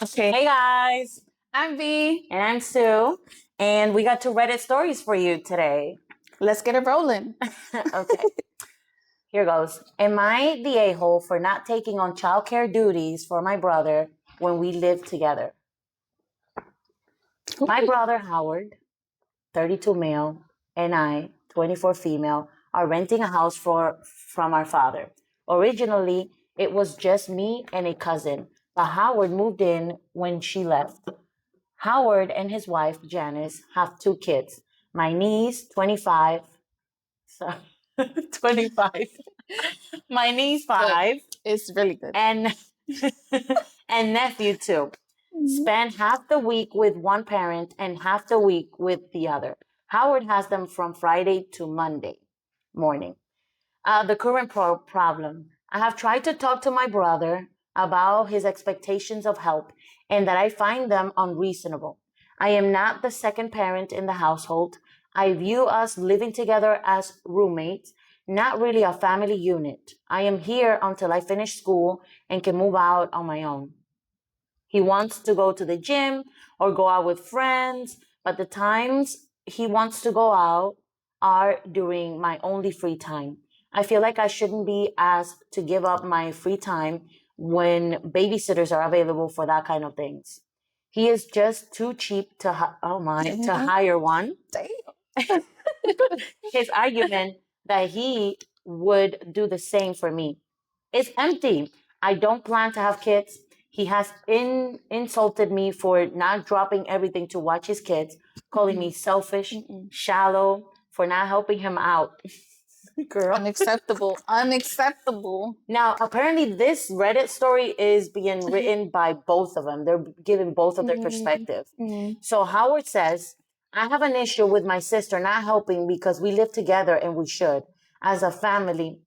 Okay. Hey guys, I'm Vi. and I'm Sue, and we got two Reddit stories for you today. Let's get it rolling. Okay, here goes. Am I the a-hole for not taking on childcare duties for my brother when we lived together? My brother Howard, 32 male, and I, 24 female, are renting a house from our father. Originally, it was just me and a cousin, but Howard moved in when she left. Howard and his wife, Janice, have two kids. My niece, 25, sorry, 25. My niece, Good. 5, It's really good. and and nephew, 2. Spend half the week with one parent and half the week with the other. Howard has them from Friday to Monday morning. The current problem. I have tried to talk to my brother about his expectations of help and that I find them unreasonable. I am not the second parent in the household. I view us living together as roommates, not really a family unit. I am here until I finish school and can move out on my own. He wants to go to the gym or go out with friends, but the times he wants to go out are during my only free time. I feel like I shouldn't be asked to give up my free time when babysitters are available for that kind of things. He is just too cheap to hire one. Damn. His argument that he would do the same for me is empty. I don't plan to have kids. He has insulted me for not dropping everything to watch his kids, calling me selfish, shallow, for not helping him out. Girl. Unacceptable. Unacceptable. Now, apparently, this Reddit story is being written by both of them. They're giving both of their perspective. So Howard says, I have an issue with my sister not helping because we live together and we should, as a family,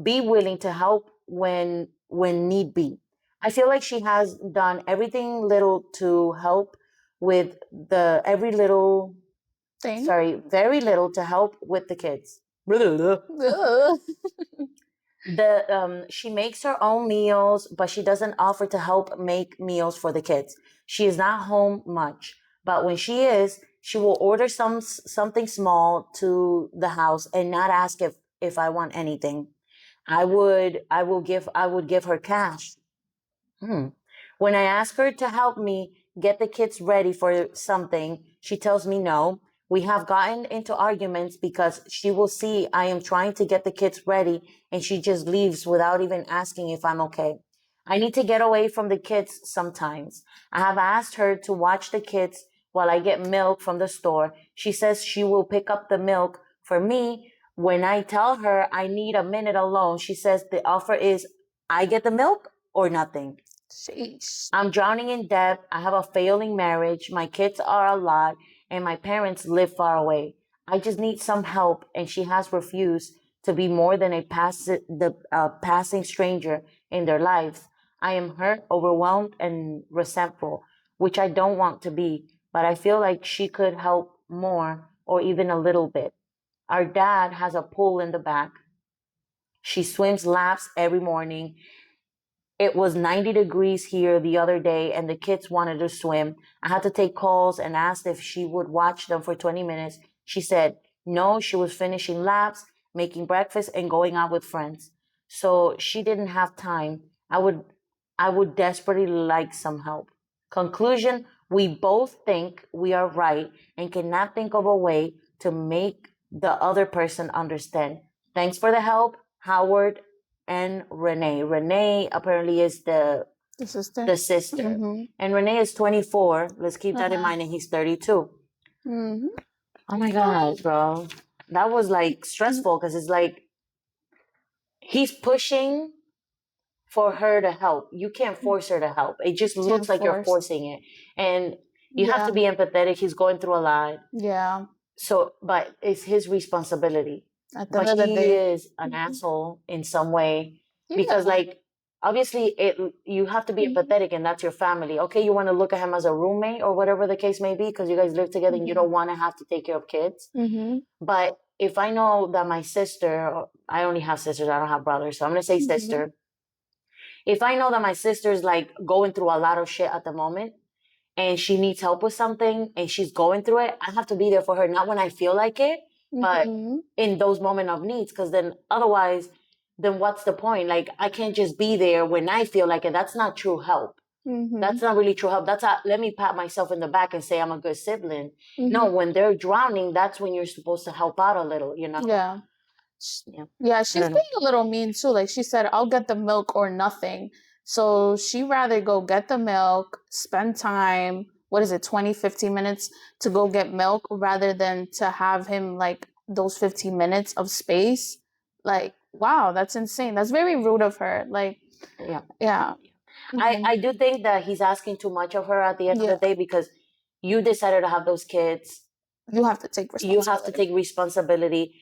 be willing to help when need be. I feel like she has done everything little to help with the every little Thing. very little to help with the kids. Ugh. She makes her own meals, but she doesn't offer to help make meals for the kids. She is not home much, but when she is, she will order something small to the house and not ask if I want anything. I would give her cash. When I ask her to help me get the kids ready for something, she tells me no. We have gotten into arguments because she will see I am trying to get the kids ready and she just leaves without even asking if I'm okay. I need to get away from the kids sometimes. I have asked her to watch the kids while I get milk from the store. She says she will pick up the milk for me. When I tell her I need a minute alone, she says the offer is I get the milk or nothing. Sheesh. I'm drowning in debt. I have a failing marriage. My kids are a lot, and my parents live far away. I just need some help, and she has refused to be more than a passing stranger in their lives. I am hurt, overwhelmed, and resentful, which I don't want to be, but I feel like she could help more or even a little bit. Our dad has a pool in the back. She swims laps every morning. It was 90 degrees here the other day and the kids wanted to swim. I had to take calls and asked if she would watch them for 20 minutes. She said no, she was finishing laps, making breakfast and going out with friends. So she didn't have time. I would desperately like some help. Conclusion, we both think we are right and cannot think of a way to make the other person understand. Thanks for the help, Howard and Renee. Renee apparently is The sister. the sister. And Renee is 24. Let's keep that in mind. And he's 32. Oh my God, bro. That was like stressful because it's like he's pushing for her to help. You can't force her to help. It just looks like you're forcing it. And you have to be empathetic. He's going through a lot. Yeah. So, but it's his responsibility. At the end of But the he day. is an asshole in some way because, like, obviously, you have to be empathetic, and that's your family. Okay, you want to look at him as a roommate or whatever the case may be, because you guys live together and you don't want to have to take care of kids. But if I know that my sister, I only have sisters, I don't have brothers, so I'm gonna say sister. If I know that my sister's like going through a lot of shit at the moment and she needs help with something and she's going through it, I have to be there for her, not when I feel like it, but in those moments of needs. Because then otherwise, then what's the point? Like, I can't just be there when I feel like it. That's not true help. That's not really true help. That's let me pat myself in the back and say I'm a good sibling. No, when they're drowning, that's when you're supposed to help out a little, you know? Yeah. Yeah, She's being a little mean too. Like she said, I'll get the milk or nothing. So she rather go get the milk, spend time, what is it, 20, 15 minutes to go get milk rather than to have him like those 15 minutes of space. Like, wow, that's insane. That's very rude of her. Like, yeah. I do think that he's asking too much of her at the end of the day, because you decided to have those kids. You have to take responsibility. You have to take responsibility.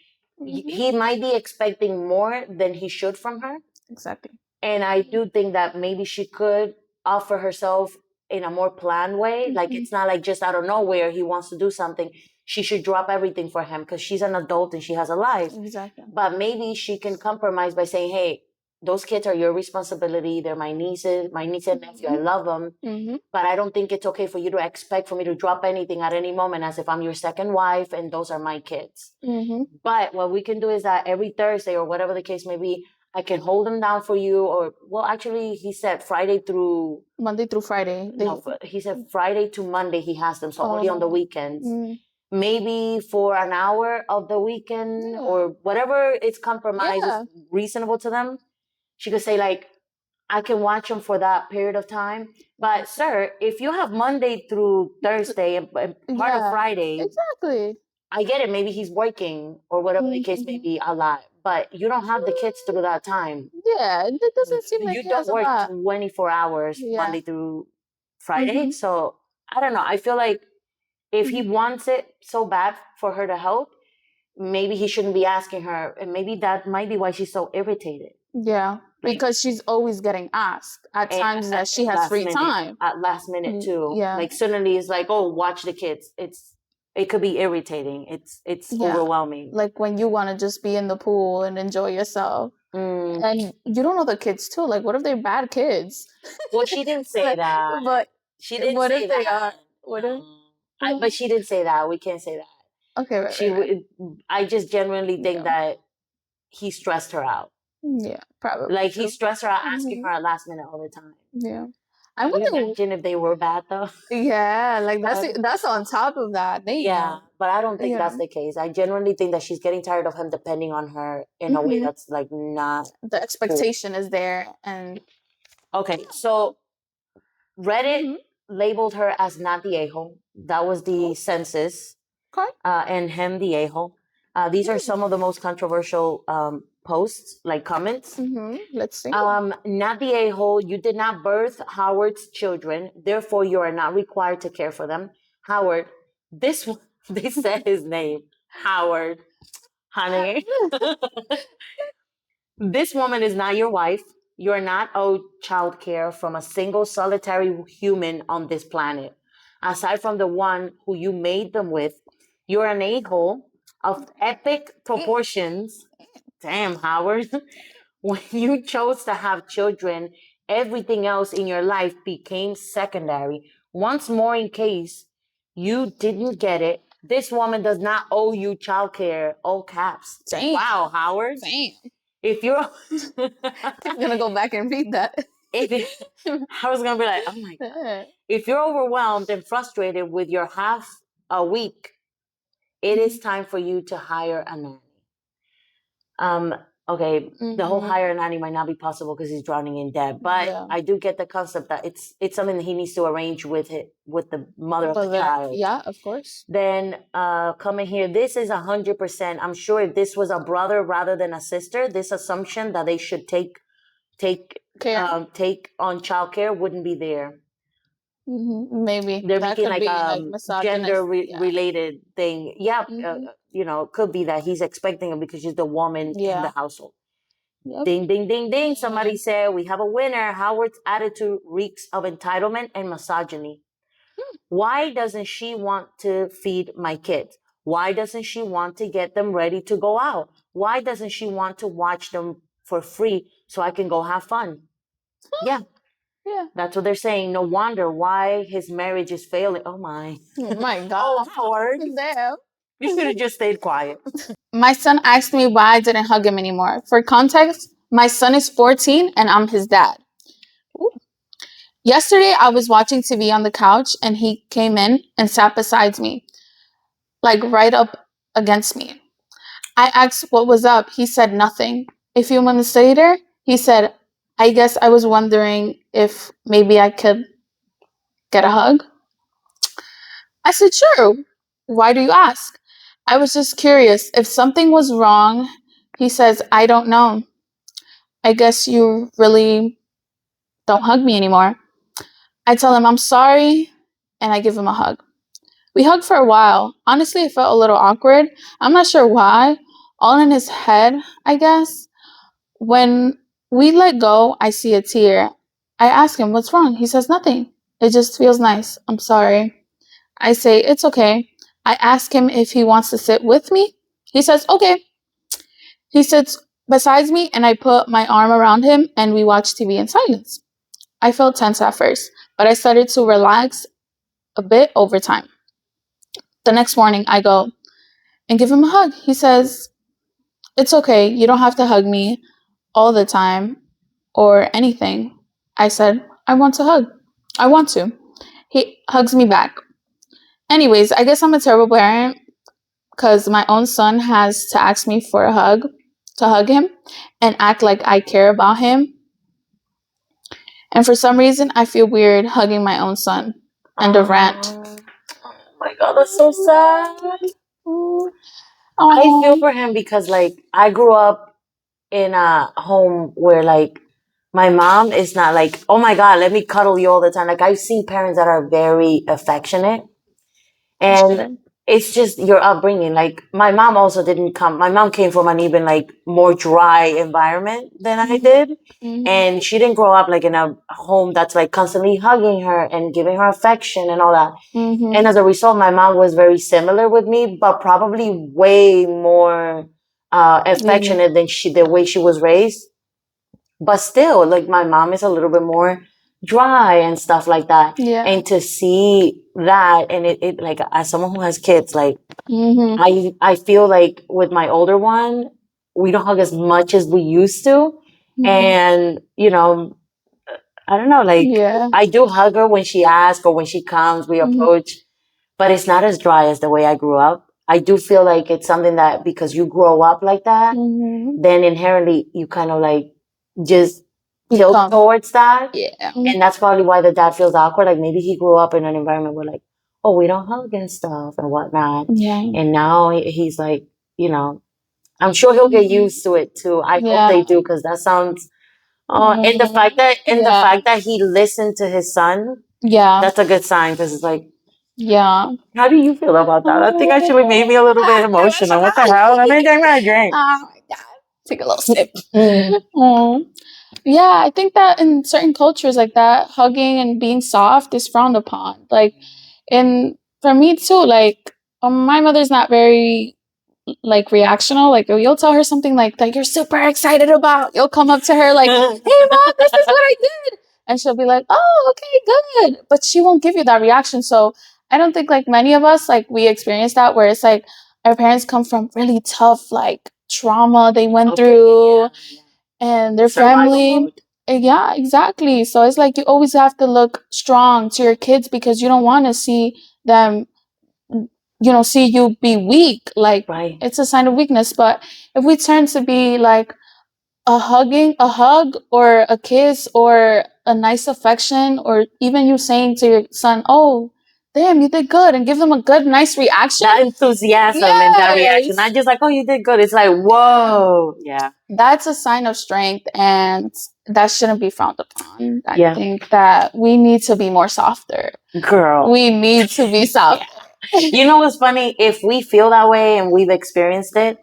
He might be expecting more than he should from her. Exactly. And I do think that maybe she could offer herself in a more planned way. Like, it's not like just out of nowhere he wants to do something. She should drop everything for him because she's an adult and she has a life. Exactly. But maybe she can compromise by saying, hey, those kids are your responsibility. They're my nieces, my niece and nephew. I love them. But I don't think it's okay for you to expect for me to drop anything at any moment as if I'm your second wife and those are my kids. But what we can do is that every Thursday or whatever the case may be, I can hold them down for you. Or, well, actually, he said Monday through Friday. No, he said Friday to Monday he has them. So only on the weekends. Maybe for an hour of the weekend or whatever it's compromised, is reasonable to them. She could say, like, I can watch them for that period of time. But, sir, if you have Monday through Thursday and part of Friday. Exactly. I get it. Maybe he's working or whatever the case may be a lot. But you don't have the kids through that time. Yeah, it doesn't seem like you don't work 24 hours Monday through Friday. So, I don't know. I feel like if he wants it so bad for her to help, maybe he shouldn't be asking her. And maybe that might be why she's so irritated. Yeah, because she's always getting asked at times that she has free time. At last minute too. Yeah. Like suddenly it's like, oh, watch the kids. It could be irritating. It's overwhelming. Like when you want to just be in the pool and enjoy yourself. And you don't know the kids too. Like, what if they're bad kids? Well, she didn't say that. But she didn't what say if that. They are? What if? But she didn't say that. We can't say that. Okay, right. I just genuinely think that he stressed her out. Yeah, probably. Like he stressed her out, asking her at last minute all the time. Yeah. I would imagine if they were bad though. Yeah, like that's on top of that. But I don't think that's the case. I genuinely think that she's getting tired of him depending on her in a way that's like not. The expectation is there, and okay, so Reddit labeled her as not the a-hole. That was the census. Okay. And him the a-hole. These are some of the most controversial posts, like comments. Let's see. Not the a-hole. You did not birth Howard's children. Therefore, you are not required to care for them. Howard, they said his name. Howard, honey. This woman is not your wife. You are not owed childcare from a single solitary human on this planet. Aside from the one who you made them with, you're an a-hole of epic proportions. Damn, Howard. When you chose to have children, everything else in your life became secondary. Once more, in case you didn't get it, this woman does not owe you childcare. All caps. Damn. Wow, Howard. Damn. If you're... I'm going to go back and read that. I was going to be like, oh my God. If you're overwhelmed and frustrated with your half a week, it is time for you to hire a nanny. Okay, the whole hire a nanny might not be possible because he's drowning in debt, but I do get the concept that it's something that he needs to arrange with the mother of the child. Yeah, of course. Then coming here, this is 100%. I'm sure if this was a brother rather than a sister, this assumption that they should take on childcare wouldn't be there. Maybe they're making like a gender related thing. Could be that he's expecting her because she's the woman in the household. Ding, ding, ding, ding. Somebody said we have a winner. Howard's attitude reeks of entitlement and misogyny. Why doesn't she want to feed my kids? Why doesn't she want to get them ready to go out? Why doesn't she want to watch them for free so I can go have fun? Yeah, Yeah. that's what they're saying. No wonder why his marriage is failing. Oh my. Oh my Oh, God. Howard. Damn. You should have just stayed quiet. My son asked me why I didn't hug him anymore. For context, my son is 14 and I'm his dad. Ooh. Yesterday, I was watching TV on the couch and he came in and sat beside me, like right up against me. I asked what was up. He said nothing. A few minutes later, he said, I guess I was wondering if maybe I could get a hug. I said, sure. Why do you ask? I was just curious. If something was wrong, he says, I don't know. I guess you really don't hug me anymore. I tell him I'm sorry and I give him a hug. We hugged for a while. Honestly, it felt a little awkward. I'm not sure why. All in his head, I guess. When we let go, I see a tear. I ask him, what's wrong? He says, nothing. It just feels nice. I'm sorry. I say, it's okay. I ask him if he wants to sit with me. He says, okay. He sits beside me and I put my arm around him and we watch TV in silence. I felt tense at first, but I started to relax a bit over time. The next morning, I go and give him a hug. He says, it's okay. You don't have to hug me all the time or anything. I said, I want to hug. I want to. He hugs me back. Anyways, I guess I'm a terrible parent because my own son has to ask me for a hug, to hug him, and act like I care about him. And for some reason, I feel weird hugging my own son. End of rant. Oh my God, that's so sad. I feel for him because, like, I grew up in a home where, like, my mom is not like, oh my God, let me cuddle you all the time. Like, I've seen parents that are very affectionate. And it's just your upbringing. Like my mom also didn't come. My mom came from an even like more dry environment than I did, and she didn't grow up like in a home that's like constantly hugging her and giving her affection and all that. And as a result, my mom was very similar with me, but probably way more affectionate than the way she was raised. But still, like my mom is a little bit more dry and stuff like that. Yeah. And to see that, and it like as someone who has kids, like I feel like with my older one, we don't hug as much as we used to. And I don't know, like Yeah. I do hug her when she asks or when she comes, we approach, but it's not as dry as the way I grew up. I do feel like it's something that because you grow up like that, then inherently you kind of like just tilt towards that. Yeah. And that's probably why the dad feels awkward. Like maybe he grew up in an environment where like, oh, we don't hug and stuff and whatnot. Yeah. And now he's like, I'm sure he'll get used to it too. I hope they do because that sounds. And the fact that he listened to his son, that's a good sign because it's like, yeah. how do you feel about that? I think actually made me a little bit emotional. What the hell? I mean, I'm gonna drink. Oh my God. Take a little sip. Yeah, I think that in certain cultures like that, hugging and being soft is frowned upon. Like, and for me too, like, my mother's not very like reactional. Like you'll tell her something like that you're super excited about. You'll come up to her like, hey mom, this is what I did. And she'll be like, oh, okay, good. But she won't give you that reaction. So I don't think like many of us, like we experience that where it's like our parents come from really tough, like trauma they went through and their family. Yeah, exactly. So it's like you always have to look strong to your kids because you don't want to see them, see you be weak. Like it's a sign of weakness. But if we turn to be like a hug or a kiss or a nice affection, or even you saying to your son, oh, damn, you did good, and give them a good, nice reaction. That enthusiasm and that reaction. Not just like, oh, you did good. It's like, whoa. Yeah. That's a sign of strength, and that shouldn't be frowned upon. I think that we need to be more softer. Girl. We need to be soft. You know what's funny? If we feel that way and we've experienced it,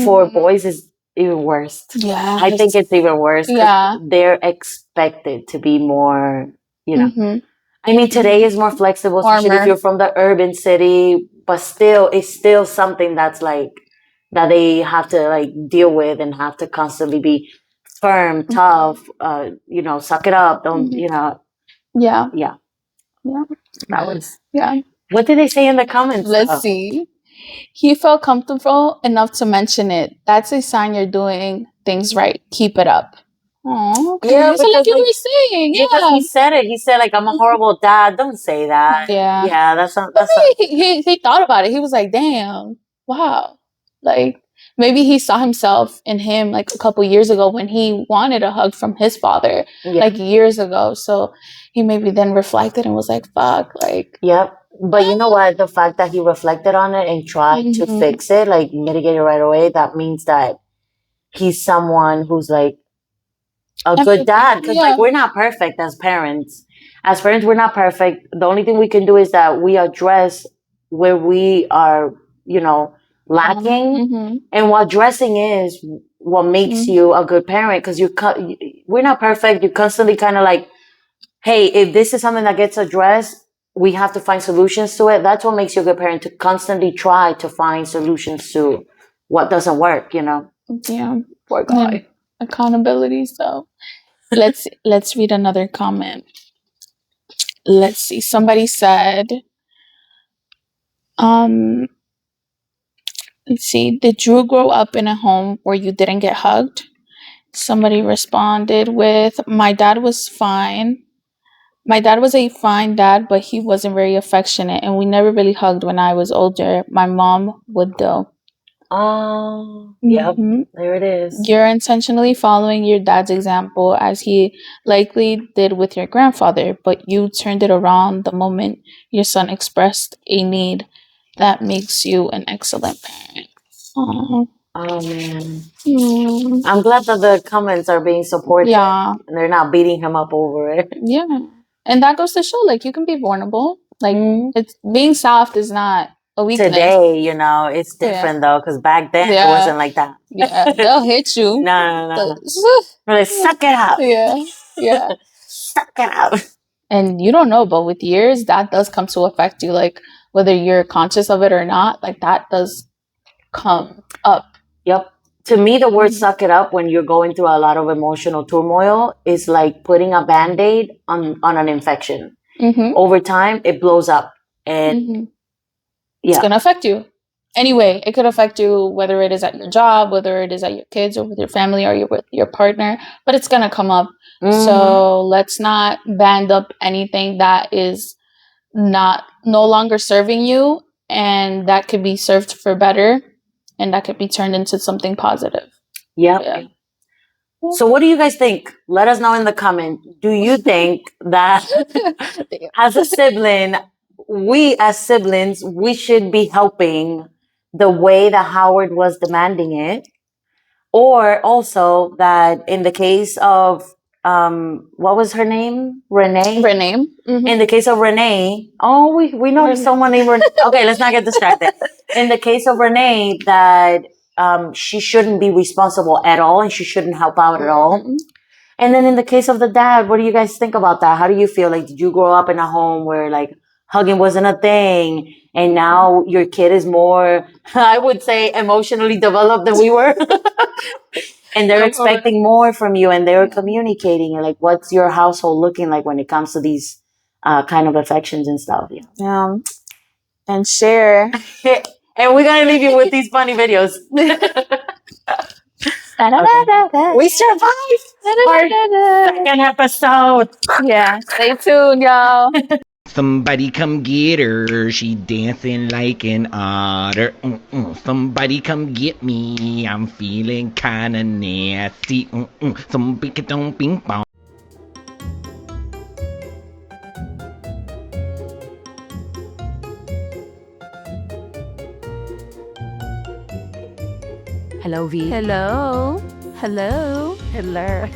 for boys is even worse. Yeah. I think it's even worse because they're expected to be more, I mean, today is more flexible, especially if you're from the urban city, but still, it's still something that's like, that they have to like deal with and have to constantly be firm, tough, suck it up. Don't, Yeah. yeah. Yeah. That was, Yeah. what did they say in the comments? Let's see. He felt comfortable enough to mention it. That's a sign you're doing things right. Keep it up. Oh, okay. Yeah, So like you were saying, because he said it. He said, like, I'm a horrible dad. Don't say that. Yeah. Yeah, that's not. He thought about it. He was like, damn, wow. Like maybe he saw himself in him like a couple years ago when he wanted a hug from his father, like years ago. So he maybe then reflected and was like, fuck, like. Yep. But you know what? The fact that he reflected on it and tried to fix it, like mitigate it right away, that means that he's someone who's like a good dad. Because like we're not perfect as parents. As parents, we're not perfect. The only thing we can do is that we address where we are, lacking. And what addressing is what makes you a good parent. Because we're not perfect. You're constantly kind of like, hey, if this is something that gets addressed, we have to find solutions to it. That's what makes you a good parent, to constantly try to find solutions to what doesn't work, Yeah, poor guy. Accountability. So let's read another comment. Let's see. Somebody said, let's see, did Drew grow up in a home where you didn't get hugged? Somebody responded with, my dad was fine. My dad was a fine dad, but he wasn't very affectionate, and we never really hugged when I was older. My mom would though. Oh, yep. There it is. You're intentionally following your dad's example, as he likely did with your grandfather, but you turned it around the moment your son expressed a need. That makes you an excellent parent. Aww. Oh, man. I'm glad that the comments are being supported. Yeah. And they're not beating him up over it. Yeah. And that goes to show, like, you can be vulnerable. Like, it's being soft is not a weakness. Today, it's different though, because back then it wasn't like that. Yeah, they'll hit you. No. Like, suck it up. Yeah. Suck it up. And you don't know, but with years, that does come to affect you. Like, whether you're conscious of it or not, like, that does come up. Yep. To me, the word suck it up when you're going through a lot of emotional turmoil is like putting a Band-Aid on an infection. Over time, it blows up. And it's going to affect you. Anyway, it could affect you whether it is at your job, whether it is at your kids or with your family or with your partner, but it's going to come up. So let's not band up anything that is no longer serving you, and that could be served for better, and that could be turned into something positive. Yep. Yeah. So what do you guys think? Let us know in the comment. Do you think that as a sibling, we as siblings, we should be helping the way that Howard was demanding it? Or also that in the case of, what was her name? Renee? In the case of Renee, we know there's someone named Renee. Okay, let's not get distracted. In the case of Renee, that she shouldn't be responsible at all and she shouldn't help out at all. And then in the case of the dad, what do you guys think about that? How do you feel? Like, did you grow up in a home where like hugging wasn't a thing and now your kid is more, I would say, emotionally developed than we were? And they're expecting more from you and they're communicating. Like, what's your household looking like when it comes to these kind of affections and stuff? Yeah. And share. And we're going to leave you with these funny videos. We survived our second episode. Yeah. Stay tuned, y'all. Somebody come get her, she dancing like an otter. Somebody come get me, I'm feeling kinda nasty. Some don't ping pong. Hello, V. Hello. Hello. Hello.